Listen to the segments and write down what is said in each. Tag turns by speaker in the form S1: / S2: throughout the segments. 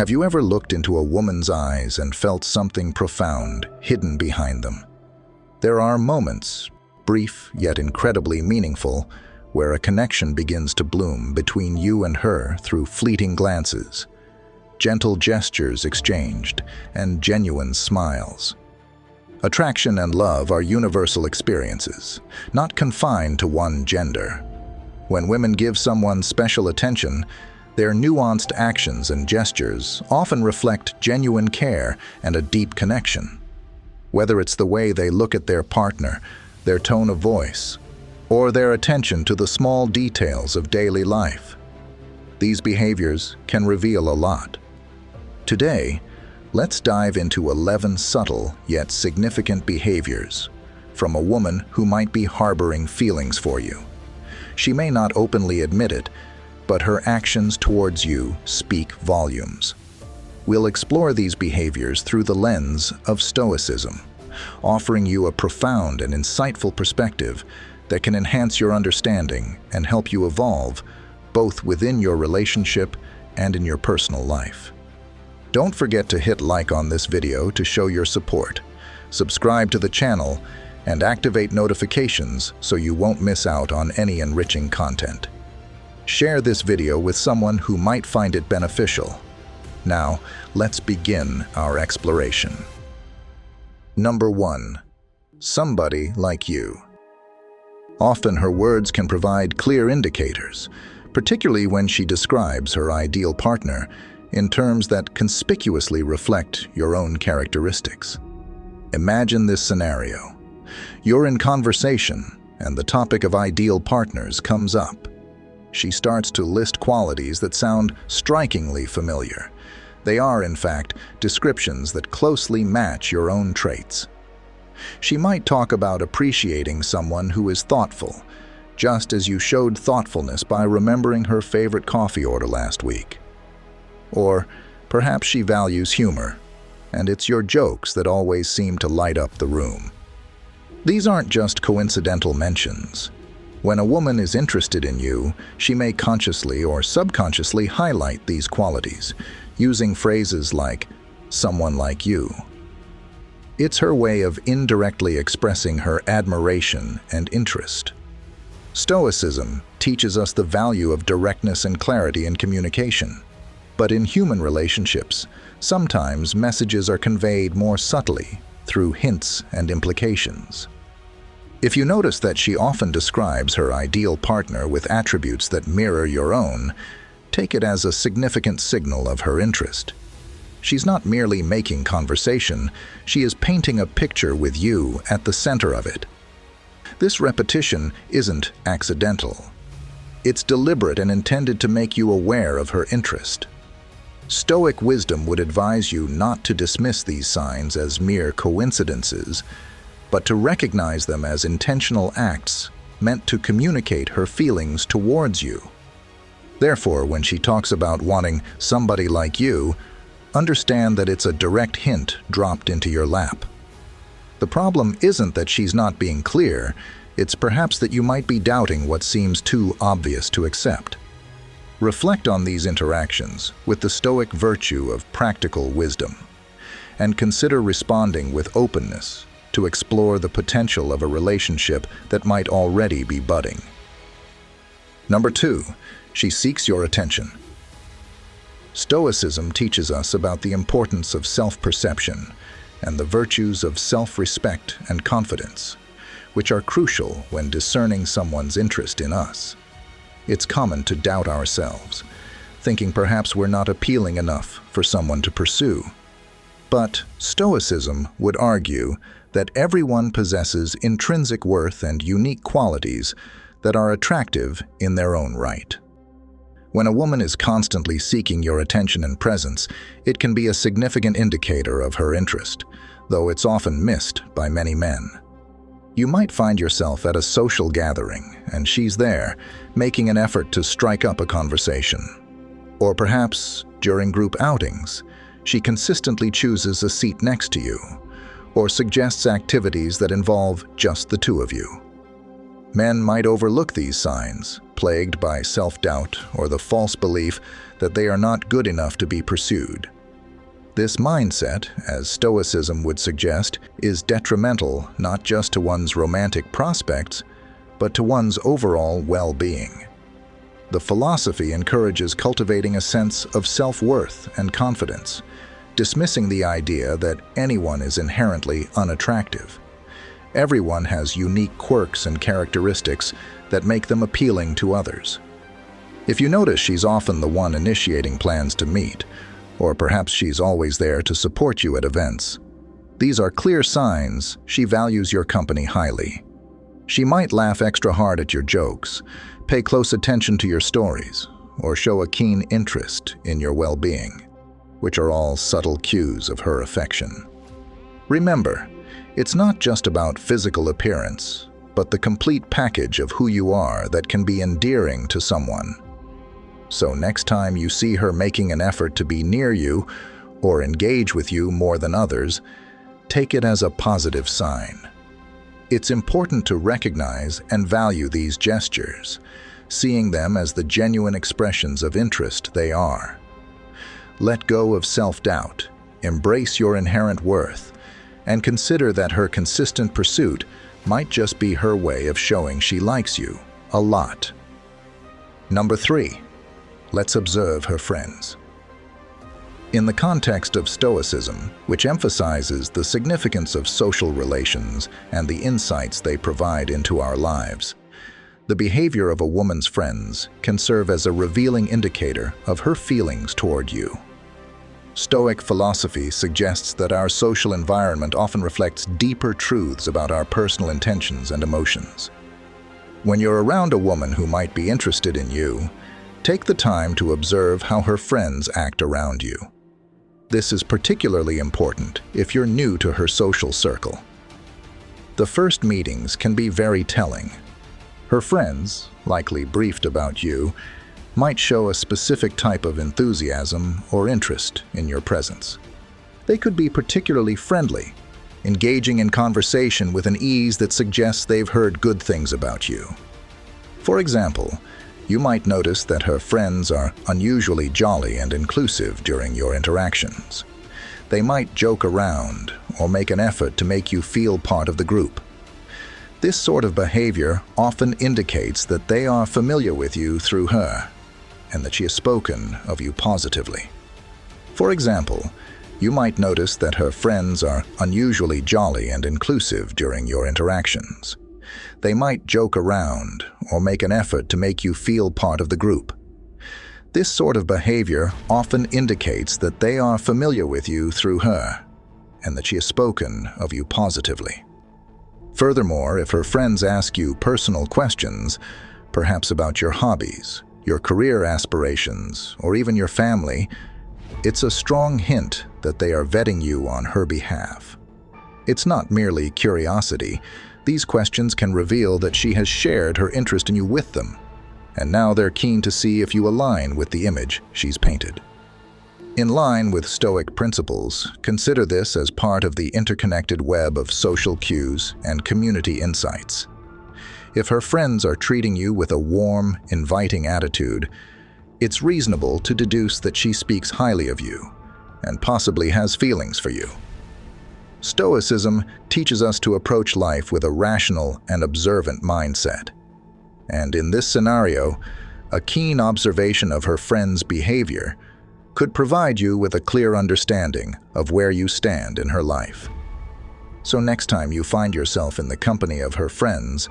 S1: Have you ever looked into a woman's eyes and felt something profound hidden behind them? There are moments, brief yet incredibly meaningful, where a connection begins to bloom between you and her through fleeting glances, gentle gestures exchanged, and genuine smiles. Attraction and love are universal experiences, not confined to one gender. When women give someone special attention, their nuanced actions and gestures often reflect genuine care and a deep connection. Whether it's the way they look at their partner, their tone of voice, or their attention to the small details of daily life, these behaviors can reveal a lot. Today, let's dive into 11 subtle yet significant behaviors from a woman who might be harboring feelings for you. She may not openly admit it, but her actions towards you speak volumes. We'll explore these behaviors through the lens of Stoicism, offering you a profound and insightful perspective that can enhance your understanding and help you evolve both within your relationship and in your personal life. Don't forget to hit like on this video to show your support, subscribe to the channel, and activate notifications so you won't miss out on any enriching content. Share this video with someone who might find it beneficial. Now, let's begin our exploration. Number 1. Somebody like you. Often her words can provide clear indicators, particularly when she describes her ideal partner in terms that conspicuously reflect your own characteristics. Imagine this scenario. You're in conversation, and the topic of ideal partners comes up. She starts to list qualities that sound strikingly familiar. They are, in fact, descriptions that closely match your own traits. She might talk about appreciating someone who is thoughtful, just as you showed thoughtfulness by remembering her favorite coffee order last week. Or perhaps she values humor, and it's your jokes that always seem to light up the room. These aren't just coincidental mentions. When a woman is interested in you, she may consciously or subconsciously highlight these qualities, using phrases like, "someone like you." It's her way of indirectly expressing her admiration and interest. Stoicism teaches us the value of directness and clarity in communication. But in human relationships, sometimes messages are conveyed more subtly through hints and implications. If you notice that she often describes her ideal partner with attributes that mirror your own, take it as a significant signal of her interest. She's not merely making conversation, she is painting a picture with you at the center of it. This repetition isn't accidental. It's deliberate and intended to make you aware of her interest. Stoic wisdom would advise you not to dismiss these signs as mere coincidences, but to recognize them as intentional acts meant to communicate her feelings towards you. Therefore, when she talks about wanting somebody like you, understand that it's a direct hint dropped into your lap. The problem isn't that she's not being clear, it's perhaps that you might be doubting what seems too obvious to accept. Reflect on these interactions with the Stoic virtue of practical wisdom, and consider responding with openness to explore the potential of a relationship that might already be budding. Number 2, she seeks your attention. Stoicism teaches us about the importance of self-perception and the virtues of self-respect and confidence, which are crucial when discerning someone's interest in us. It's common to doubt ourselves, thinking perhaps we're not appealing enough for someone to pursue. But Stoicism would argue that everyone possesses intrinsic worth and unique qualities that are attractive in their own right. When a woman is constantly seeking your attention and presence, it can be a significant indicator of her interest, though it's often missed by many men. You might find yourself at a social gathering, and she's there, making an effort to strike up a conversation. Or perhaps, during group outings, she consistently chooses a seat next to you, or suggests activities that involve just the two of you. Men might overlook these signs, plagued by self-doubt or the false belief that they are not good enough to be pursued. This mindset, as Stoicism would suggest, is detrimental not just to one's romantic prospects, but to one's overall well-being. The philosophy encourages cultivating a sense of self-worth and confidence, dismissing the idea that anyone is inherently unattractive. Everyone has unique quirks and characteristics that make them appealing to others. If you notice she's often the one initiating plans to meet, or perhaps she's always there to support you at events, these are clear signs she values your company highly. She might laugh extra hard at your jokes, pay close attention to your stories, or show a keen interest in your well-being, which are all subtle cues of her affection. Remember, it's not just about physical appearance, but the complete package of who you are that can be endearing to someone. So next time you see her making an effort to be near you or engage with you more than others, take it as a positive sign. It's important to recognize and value these gestures, seeing them as the genuine expressions of interest they are. Let go of self-doubt, embrace your inherent worth, and consider that her consistent pursuit might just be her way of showing she likes you a lot. Number 3. Let's observe her friends. In the context of Stoicism, which emphasizes the significance of social relations and the insights they provide into our lives, the behavior of a woman's friends can serve as a revealing indicator of her feelings toward you. Stoic philosophy suggests that our social environment often reflects deeper truths about our personal intentions and emotions. When you're around a woman who might be interested in you, take the time to observe how her friends act around you. This is particularly important if you're new to her social circle. The first meetings can be very telling. Her friends, likely briefed about you, might show a specific type of enthusiasm or interest in your presence. They could be particularly friendly, engaging in conversation with an ease that suggests they've heard good things about you. For example, you might notice that her friends are unusually jolly and inclusive during your interactions. They might joke around or make an effort to make you feel part of the group. This sort of behavior often indicates that they are familiar with you through her, and that she has spoken of you positively. For example, you might notice that her friends are unusually jolly and inclusive during your interactions. They might joke around or make an effort to make you feel part of the group. This sort of behavior often indicates that they are familiar with you through her, and that she has spoken of you positively. Furthermore, if her friends ask you personal questions, perhaps about your hobbies, your career aspirations, or even your family, it's a strong hint that they are vetting you on her behalf. It's not merely curiosity. These questions can reveal that she has shared her interest in you with them, and now they're keen to see if you align with the image she's painted. In line with Stoic principles, consider this as part of the interconnected web of social cues and community insights. If her friends are treating you with a warm, inviting attitude, it's reasonable to deduce that she speaks highly of you and possibly has feelings for you. Stoicism teaches us to approach life with a rational and observant mindset. And in this scenario, a keen observation of her friend's behavior could provide you with a clear understanding of where you stand in her life. So next time you find yourself in the company of her friends,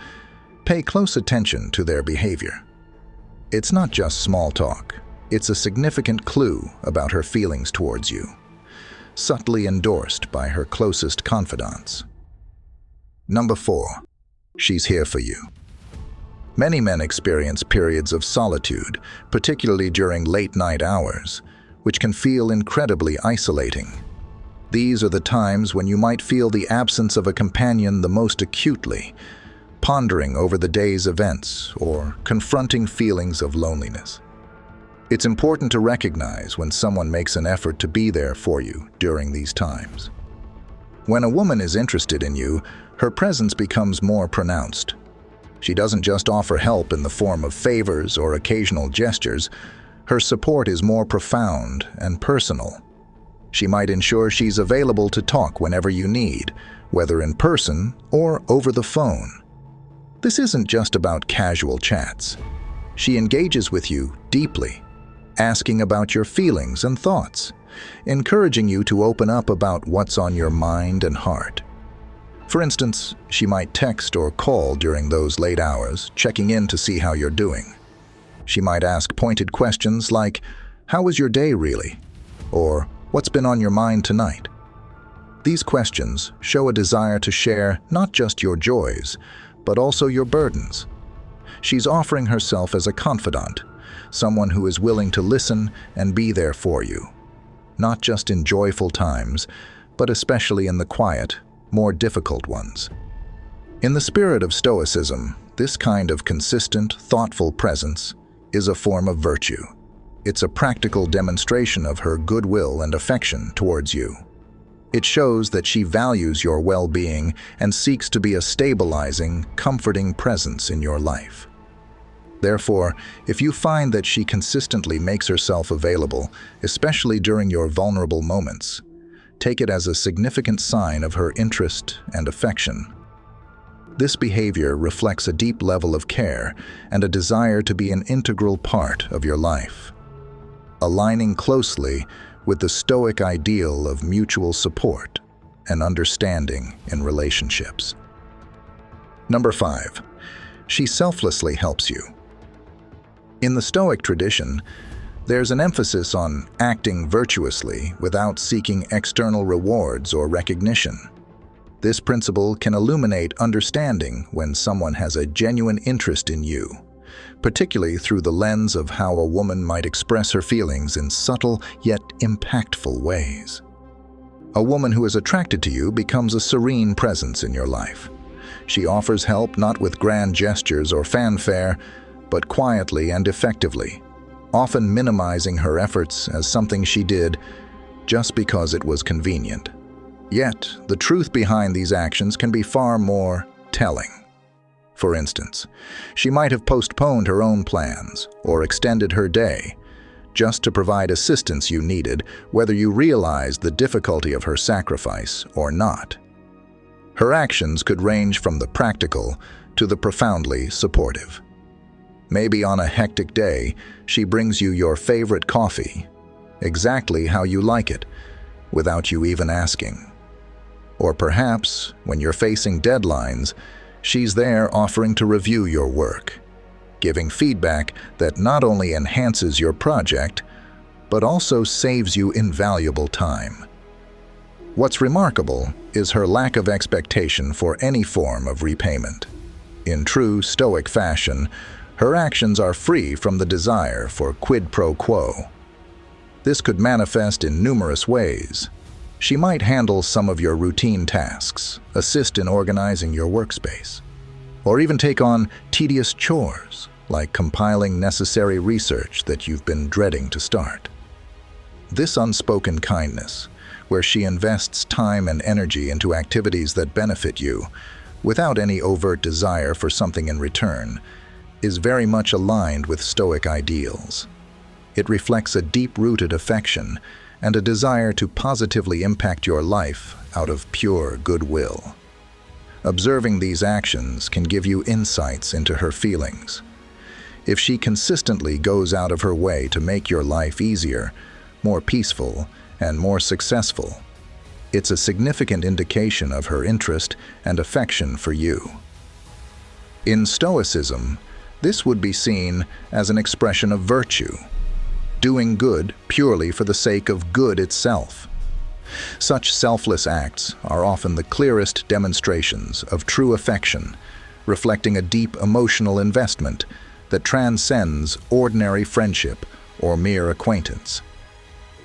S1: pay close attention to their behavior. It's not just small talk. It's a significant clue about her feelings towards you, subtly endorsed by her closest confidants. Number 4. She's here for you. Many men experience periods of solitude, particularly during late-night hours, which can feel incredibly isolating. These are the times when you might feel the absence of a companion the most acutely, pondering over the day's events or confronting feelings of loneliness. It's important to recognize when someone makes an effort to be there for you during these times. When a woman is interested in you, her presence becomes more pronounced. She doesn't just offer help in the form of favors or occasional gestures. Her support is more profound and personal. She might ensure she's available to talk whenever you need, whether in person or over the phone. This isn't just about casual chats. She engages with you deeply, asking about your feelings and thoughts, encouraging you to open up about what's on your mind and heart. For instance, she might text or call during those late hours, checking in to see how you're doing. She might ask pointed questions like, "How was your day really?" or "What's been on your mind tonight?" These questions show a desire to share not just your joys, but also your burdens. She's offering herself as a confidant, someone who is willing to listen and be there for you, not just in joyful times, but especially in the quiet, more difficult ones. In the spirit of Stoicism, this kind of consistent, thoughtful presence is a form of virtue. It's a practical demonstration of her goodwill and affection towards you. It shows that she values your well-being and seeks to be a stabilizing, comforting presence in your life. Therefore, if you find that she consistently makes herself available, especially during your vulnerable moments, take it as a significant sign of her interest and affection. This behavior reflects a deep level of care and a desire to be an integral part of your life, aligning closely with the Stoic ideal of mutual support and understanding in relationships. Number 5. She selflessly helps you. In the Stoic tradition, there's an emphasis on acting virtuously without seeking external rewards or recognition. This principle can illuminate understanding when someone has a genuine interest in you, particularly through the lens of how a woman might express her feelings in subtle yet impactful ways. A woman who is attracted to you becomes a serene presence in your life. She offers help not with grand gestures or fanfare, but quietly and effectively, often minimizing her efforts as something she did just because it was convenient. Yet, the truth behind these actions can be far more telling. For instance, she might have postponed her own plans or extended her day just to provide assistance you needed, whether you realized the difficulty of her sacrifice or not. Her actions could range from the practical to the profoundly supportive. Maybe on a hectic day, she brings you your favorite coffee, exactly how you like it, without you even asking. Or perhaps, when you're facing deadlines, she's there offering to review your work, giving feedback that not only enhances your project, but also saves you invaluable time. What's remarkable is her lack of expectation for any form of repayment. In true Stoic fashion, her actions are free from the desire for quid pro quo. This could manifest in numerous ways. She might handle some of your routine tasks, assist in organizing your workspace, or even take on tedious chores, like compiling necessary research that you've been dreading to start. This unspoken kindness, where she invests time and energy into activities that benefit you, without any overt desire for something in return, is very much aligned with Stoic ideals. It reflects a deep-rooted affection and a desire to positively impact your life out of pure goodwill. Observing these actions can give you insights into her feelings. If she consistently goes out of her way to make your life easier, more peaceful, and more successful, it's a significant indication of her interest and affection for you. In Stoicism, this would be seen as an expression of virtue, doing good purely for the sake of good itself. Such selfless acts are often the clearest demonstrations of true affection, reflecting a deep emotional investment that transcends ordinary friendship or mere acquaintance.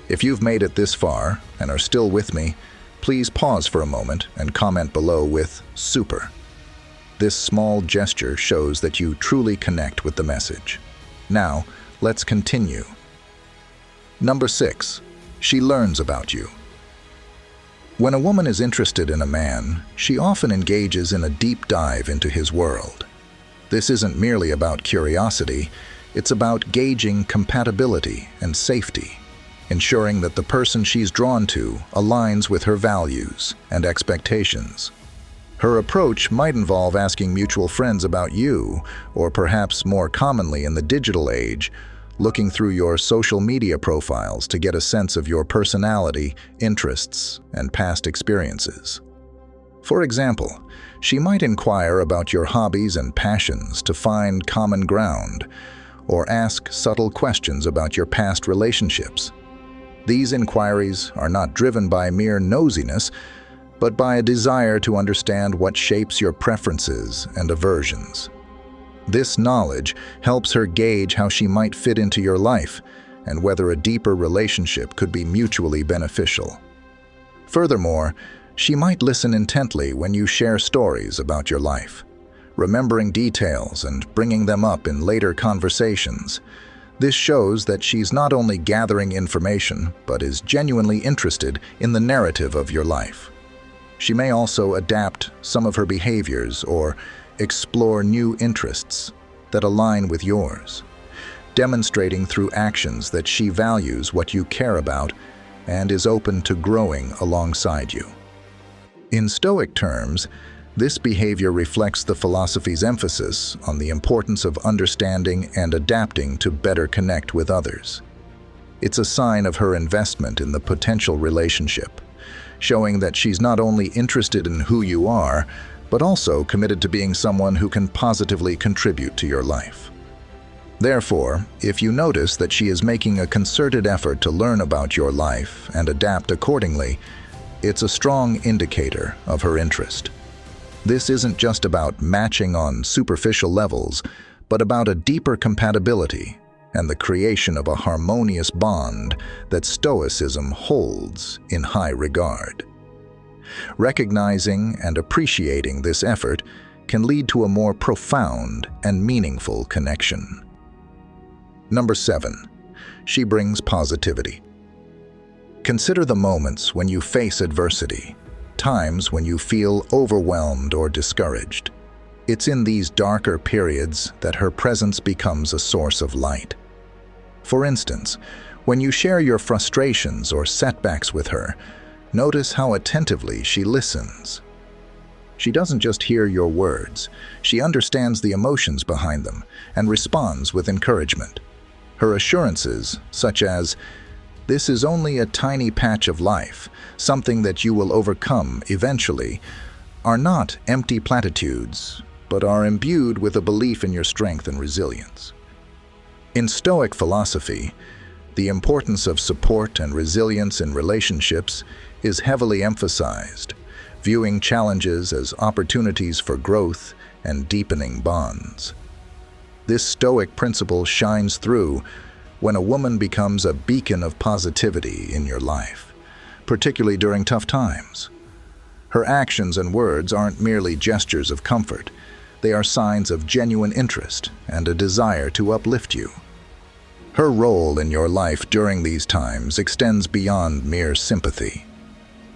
S1: If you've made it this far and are still with me, please pause for a moment and comment below with "super." This small gesture shows that you truly connect with the message. Now, let's continue. Number 6. She learns about you. When a woman is interested in a man, she often engages in a deep dive into his world. This isn't merely about curiosity, it's about gauging compatibility and safety, ensuring that the person she's drawn to aligns with her values and expectations. Her approach might involve asking mutual friends about you, or perhaps more commonly in the digital age, looking through your social media profiles to get a sense of your personality, interests, and past experiences. For example, she might inquire about your hobbies and passions to find common ground, or ask subtle questions about your past relationships. These inquiries are not driven by mere nosiness, but by a desire to understand what shapes your preferences and aversions. This knowledge helps her gauge how she might fit into your life and whether a deeper relationship could be mutually beneficial. Furthermore, she might listen intently when you share stories about your life, remembering details and bringing them up in later conversations. This shows that she's not only gathering information, but is genuinely interested in the narrative of your life. She may also adapt some of her behaviors or explore new interests that align with yours, demonstrating through actions that she values what you care about and is open to growing alongside you. In Stoic terms, this behavior reflects the philosophy's emphasis on the importance of understanding and adapting to better connect with others. It's a sign of her investment in the potential relationship, showing that she's not only interested in who you are, but also committed to being someone who can positively contribute to your life. Therefore, if you notice that she is making a concerted effort to learn about your life and adapt accordingly, it's a strong indicator of her interest. This isn't just about matching on superficial levels, but about a deeper compatibility and the creation of a harmonious bond that Stoicism holds in high regard. Recognizing and appreciating this effort can lead to a more profound and meaningful connection. Number 7. She brings positivity. Consider the moments when you face adversity, times when you feel overwhelmed or discouraged. It's in these darker periods that her presence becomes a source of light. For instance, when you share your frustrations or setbacks with her, notice how attentively she listens. She doesn't just hear your words, she understands the emotions behind them and responds with encouragement. Her assurances, such as, "This is only a tiny patch of life, something that you will overcome eventually," are not empty platitudes, but are imbued with a belief in your strength and resilience. In Stoic philosophy, the importance of support and resilience in relationships is heavily emphasized, viewing challenges as opportunities for growth and deepening bonds. This Stoic principle shines through when a woman becomes a beacon of positivity in your life, particularly during tough times. Her actions and words aren't merely gestures of comfort, they are signs of genuine interest and a desire to uplift you. Her role in your life during these times extends beyond mere sympathy.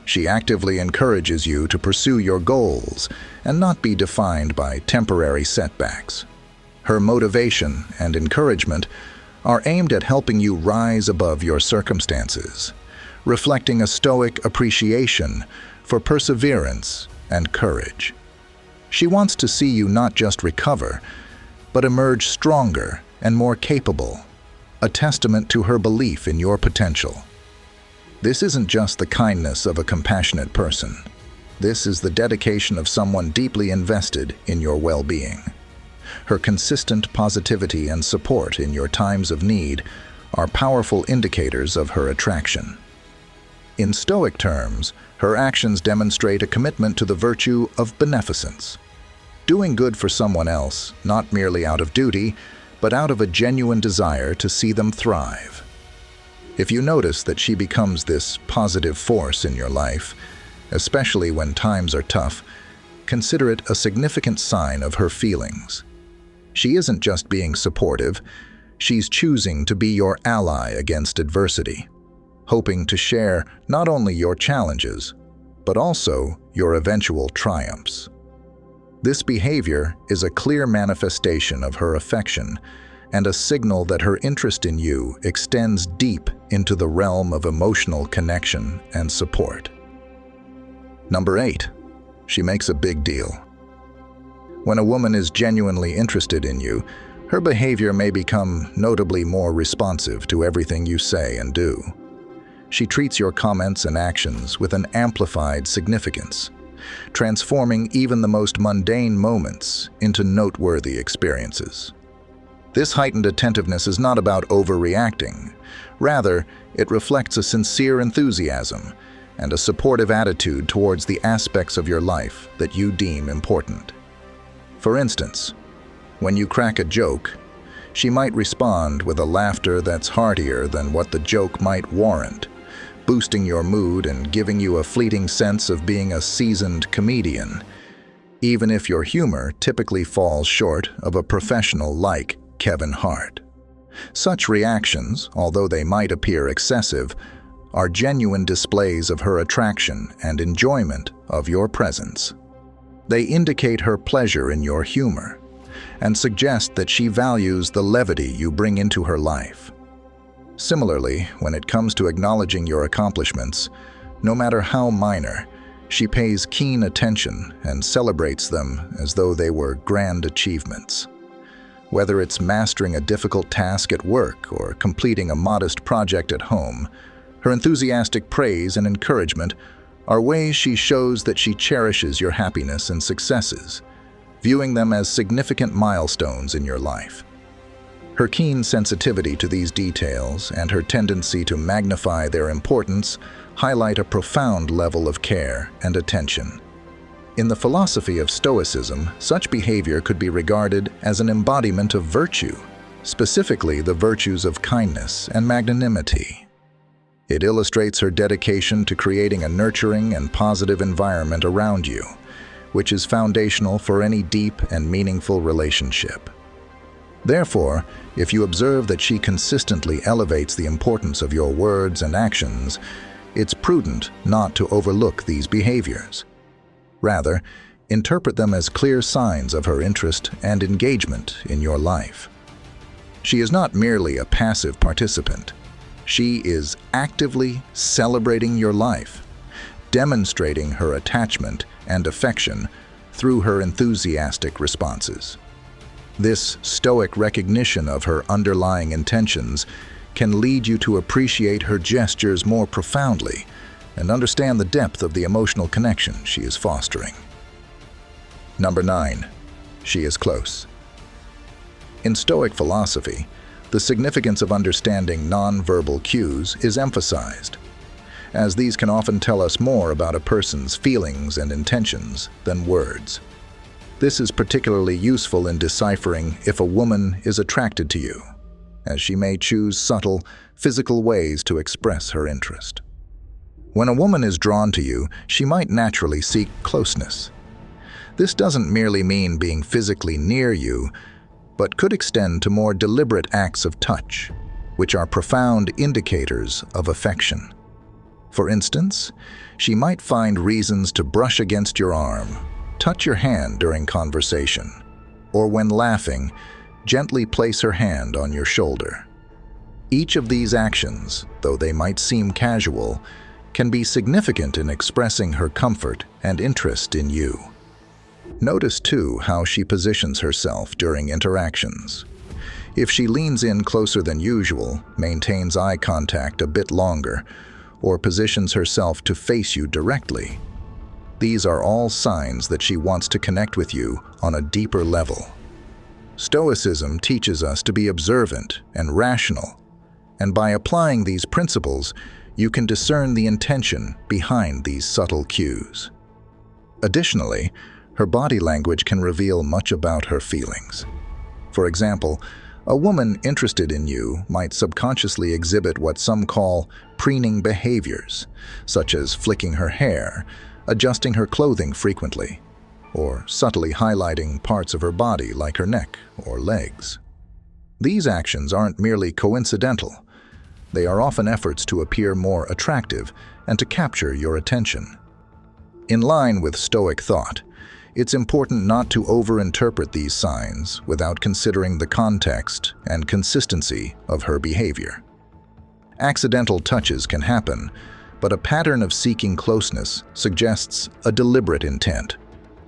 S1: She actively encourages you to pursue your goals and not be defined by temporary setbacks. Her motivation and encouragement are aimed at helping you rise above your circumstances, reflecting a Stoic appreciation for perseverance and courage. She wants to see you not just recover, but emerge stronger and more capable, a testament to her belief in your potential. This isn't just the kindness of a compassionate person. This is the dedication of someone deeply invested in your well-being. Her consistent positivity and support in your times of need are powerful indicators of her attraction. In Stoic terms, her actions demonstrate a commitment to the virtue of beneficence, doing good for someone else, not merely out of duty, but out of a genuine desire to see them thrive. If you notice that she becomes this positive force in your life, especially when times are tough, consider it a significant sign of her feelings. She isn't just being supportive, she's choosing to be your ally against adversity, hoping to share not only your challenges, but also your eventual triumphs. This behavior is a clear manifestation of her affection and a signal that her interest in you extends deep into the realm of emotional connection and support. Number 8. She makes a big deal. When a woman is genuinely interested in you, her behavior may become notably more responsive to everything you say and do. She treats your comments and actions with an amplified significance, transforming even the most mundane moments into noteworthy experiences. This heightened attentiveness is not about overreacting. Rather, it reflects a sincere enthusiasm and a supportive attitude towards the aspects of your life that you deem important. For instance, when you crack a joke, she might respond with a laughter that's heartier than what the joke might warrant, boosting your mood and giving you a fleeting sense of being a seasoned comedian, even if your humor typically falls short of a professional like Kevin Hart. Such reactions, although they might appear excessive, are genuine displays of her attraction and enjoyment of your presence. They indicate her pleasure in your humor and suggest that she values the levity you bring into her life. Similarly, when it comes to acknowledging your accomplishments, no matter how minor, she pays keen attention and celebrates them as though they were grand achievements. Whether it's mastering a difficult task at work or completing a modest project at home, her enthusiastic praise and encouragement are ways she shows that she cherishes your happiness and successes, viewing them as significant milestones in your life. Her keen sensitivity to these details and her tendency to magnify their importance highlight a profound level of care and attention. In the philosophy of Stoicism, such behavior could be regarded as an embodiment of virtue, specifically the virtues of kindness and magnanimity. It illustrates her dedication to creating a nurturing and positive environment around you, which is foundational for any deep and meaningful relationship. Therefore, if you observe that she consistently elevates the importance of your words and actions, it's prudent not to overlook these behaviors. Rather, interpret them as clear signs of her interest and engagement in your life. She is not merely a passive participant. She is actively celebrating your life, demonstrating her attachment and affection through her enthusiastic responses. This stoic recognition of her underlying intentions can lead you to appreciate her gestures more profoundly and understand the depth of the emotional connection she is fostering. Number 9. She is close. In Stoic philosophy, the significance of understanding nonverbal cues is emphasized, as these can often tell us more about a person's feelings and intentions than words. This is particularly useful in deciphering if a woman is attracted to you, as she may choose subtle, physical ways to express her interest. When a woman is drawn to you, she might naturally seek closeness. This doesn't merely mean being physically near you, but could extend to more deliberate acts of touch, which are profound indicators of affection. For instance, she might find reasons to brush against your arm, touch your hand during conversation, or when laughing, gently place her hand on your shoulder. Each of these actions, though they might seem casual, can be significant in expressing her comfort and interest in you. Notice, too, how she positions herself during interactions. If she leans in closer than usual, maintains eye contact a bit longer, or positions herself to face you directly, these are all signs that she wants to connect with you on a deeper level. Stoicism teaches us to be observant and rational, and by applying these principles, you can discern the intention behind these subtle cues. Additionally, her body language can reveal much about her feelings. For example, a woman interested in you might subconsciously exhibit what some call preening behaviors, such as flicking her hair, adjusting her clothing frequently, or subtly highlighting parts of her body like her neck or legs. These actions aren't merely coincidental. They are often efforts to appear more attractive and to capture your attention. In line with Stoic thought, it's important not to overinterpret these signs without considering the context and consistency of her behavior. Accidental touches can happen, but a pattern of seeking closeness suggests a deliberate intent.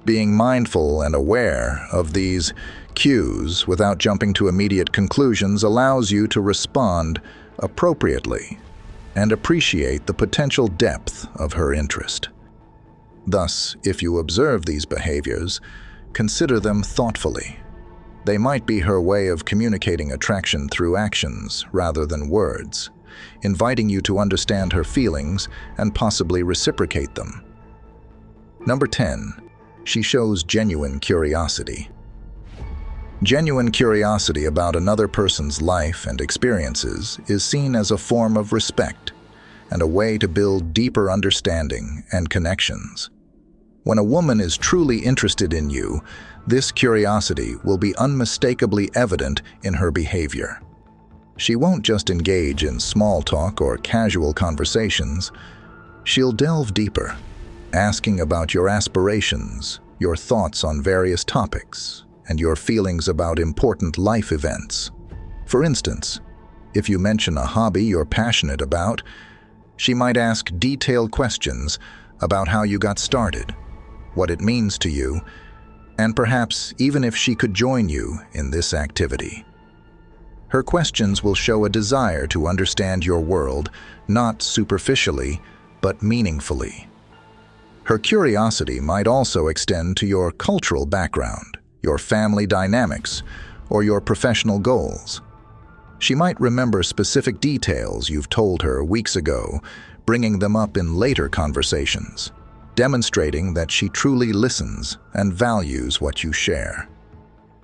S1: Being mindful and aware of these cues without jumping to immediate conclusions allows you to respond appropriately and appreciate the potential depth of her interest. Thus, if you observe these behaviors, consider them thoughtfully. They might be her way of communicating attraction through actions rather than words, inviting you to understand her feelings and possibly reciprocate them. Number 10. She shows genuine curiosity. Genuine curiosity about another person's life and experiences is seen as a form of respect and a way to build deeper understanding and connections. When a woman is truly interested in you, this curiosity will be unmistakably evident in her behavior. She won't just engage in small talk or casual conversations. She'll delve deeper, asking about your aspirations, your thoughts on various topics, and your feelings about important life events. For instance, if you mention a hobby you're passionate about, she might ask detailed questions about how you got started, what it means to you, and perhaps even if she could join you in this activity. Her questions will show a desire to understand your world, not superficially, but meaningfully. Her curiosity might also extend to your cultural background, your family dynamics, or your professional goals. She might remember specific details you've told her weeks ago, bringing them up in later conversations, demonstrating that she truly listens and values what you share.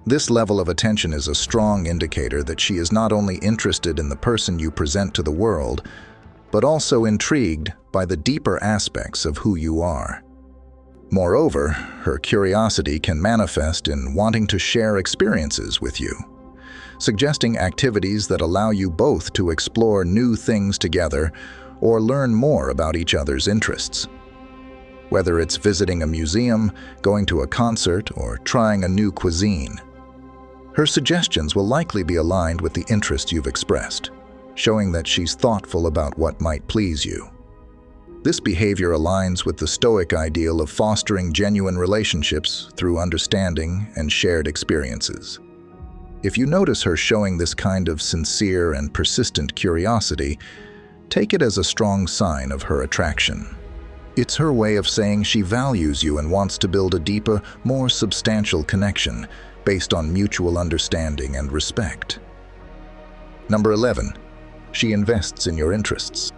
S1: This level of attention is a strong indicator that she is not only interested in the person you present to the world, but also intrigued by the deeper aspects of who you are. Moreover, her curiosity can manifest in wanting to share experiences with you, suggesting activities that allow you both to explore new things together or learn more about each other's interests. Whether it's visiting a museum, going to a concert, or trying a new cuisine, her suggestions will likely be aligned with the interest you've expressed, showing that she's thoughtful about what might please you. This behavior aligns with the Stoic ideal of fostering genuine relationships through understanding and shared experiences. If you notice her showing this kind of sincere and persistent curiosity, take it as a strong sign of her attraction. It's her way of saying she values you and wants to build a deeper, more substantial connection based on mutual understanding and respect. Number 11. She invests in your interests.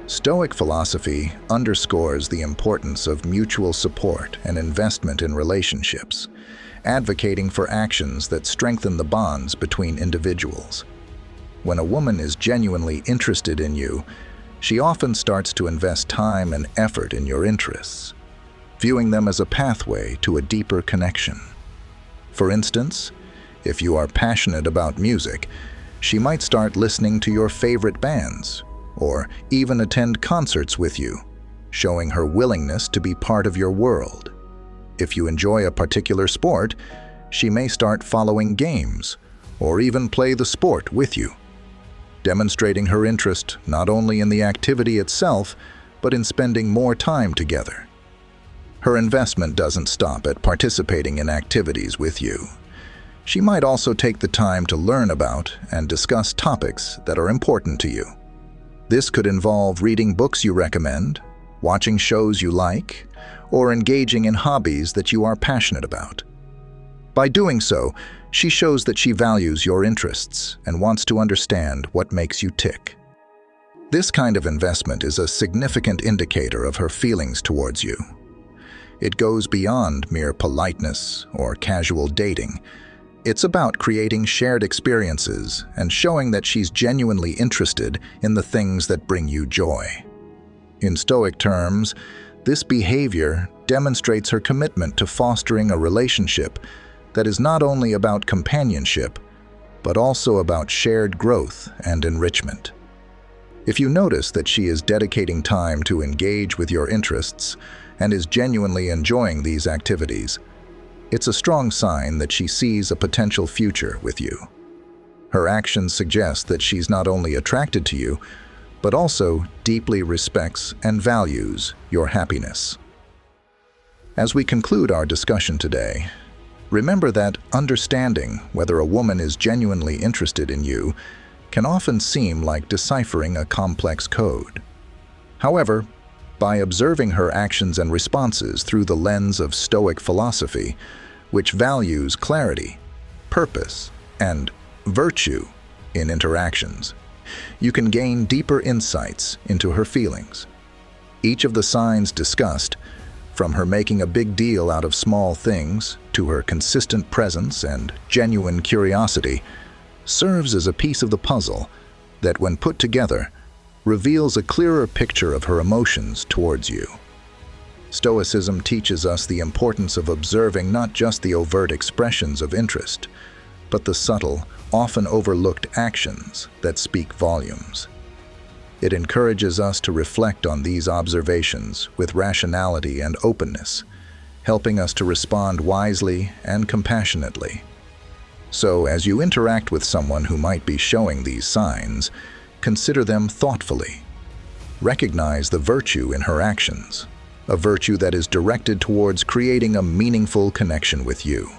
S1: Stoic philosophy underscores the importance of mutual support and investment in relationships, advocating for actions that strengthen the bonds between individuals. When a woman is genuinely interested in you, she often starts to invest time and effort in your interests, viewing them as a pathway to a deeper connection. For instance, if you are passionate about music, she might start listening to your favorite bands, or even attend concerts with you, showing her willingness to be part of your world. If you enjoy a particular sport, she may start following games, or even play the sport with you, demonstrating her interest not only in the activity itself, but in spending more time together. Her investment doesn't stop at participating in activities with you. She might also take the time to learn about and discuss topics that are important to you. This could involve reading books you recommend, watching shows you like, or engaging in hobbies that you are passionate about. By doing so, she shows that she values your interests and wants to understand what makes you tick. This kind of investment is a significant indicator of her feelings towards you. It goes beyond mere politeness or casual dating. It's about creating shared experiences and showing that she's genuinely interested in the things that bring you joy. In Stoic terms, this behavior demonstrates her commitment to fostering a relationship that is not only about companionship, but also about shared growth and enrichment. If you notice that she is dedicating time to engage with your interests and is genuinely enjoying these activities, it's a strong sign that she sees a potential future with you. Her actions suggest that she's not only attracted to you, but also deeply respects and values your happiness. As we conclude our discussion today, remember that understanding whether a woman is genuinely interested in you can often seem like deciphering a complex code. However, by observing her actions and responses through the lens of Stoic philosophy, which values clarity, purpose, and virtue in interactions, you can gain deeper insights into her feelings. Each of the signs discussed, from her making a big deal out of small things to her consistent presence and genuine curiosity, serves as a piece of the puzzle that, when put together, reveals a clearer picture of her emotions towards you. Stoicism teaches us the importance of observing not just the overt expressions of interest, but the subtle, often overlooked actions that speak volumes. It encourages us to reflect on these observations with rationality and openness, helping us to respond wisely and compassionately. So, as you interact with someone who might be showing these signs, consider them thoughtfully. Recognize the virtue in her actions, a virtue that is directed towards creating a meaningful connection with you.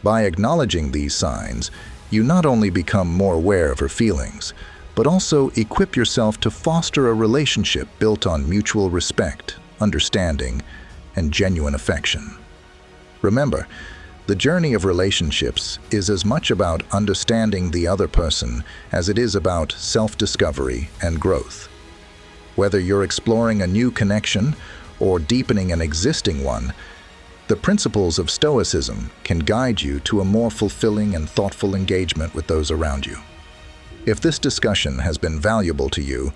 S1: By acknowledging these signs, you not only become more aware of her feelings, but also equip yourself to foster a relationship built on mutual respect, understanding, and genuine affection. Remember, the journey of relationships is as much about understanding the other person as it is about self-discovery and growth. Whether you're exploring a new connection or deepening an existing one, the principles of Stoicism can guide you to a more fulfilling and thoughtful engagement with those around you. If this discussion has been valuable to you,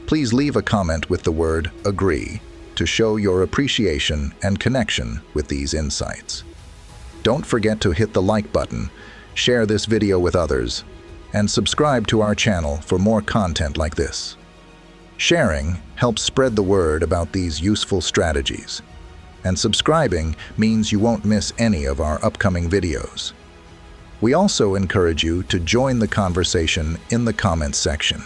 S1: please leave a comment with the word "agree" to show your appreciation and connection with these insights. Don't forget to hit the like button, share this video with others, and subscribe to our channel for more content like this. Sharing helps spread the word about these useful strategies, and subscribing means you won't miss any of our upcoming videos. We also encourage you to join the conversation in the comments section.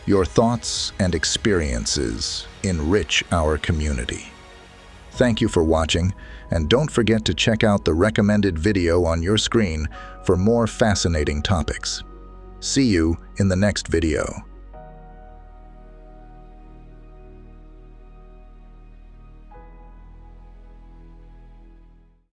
S1: Your thoughts and experiences enrich our community. Thank you for watching, and don't forget to check out the recommended video on your screen for more fascinating topics. See you in the next video.